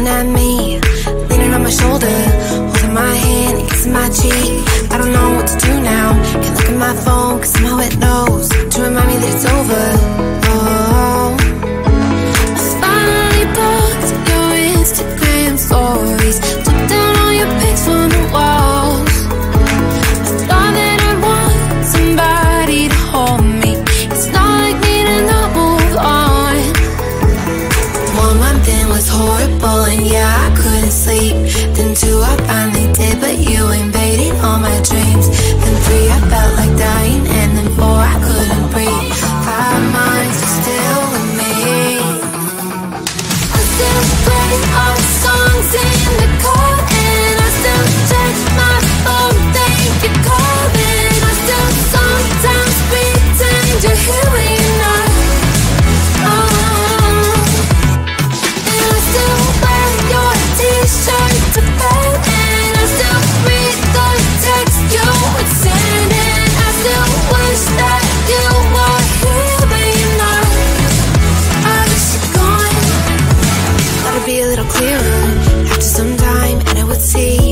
looking at me, leaning on my shoulder, holding my hand and kissing my cheek. I don't know what to do now. Can't look at my phone, cause somehow it knows to remind me that it's over. Oh, I finally blocked your Instagram stories, took down all your pics from the walls. I thought that I want somebody to hold me. It's not like me to not move on. 1 month in was horrible, and yeah, I couldn't sleep. Then 2, I finally did, but you invaded all my dreams. Then 3, I felt like dying, and then 4, I couldn't breathe. 5 months, you're still with me. I still play our songs in the car, and I still check my phone, think you're calling. I still sometimes pretend you're here when you're not. And I still wear your t-shirt to bed, and I still read the text you would send, and I still wish that you were here but you're not. I wish you're gone. Thought it'd be a little clearer after some time, and I would see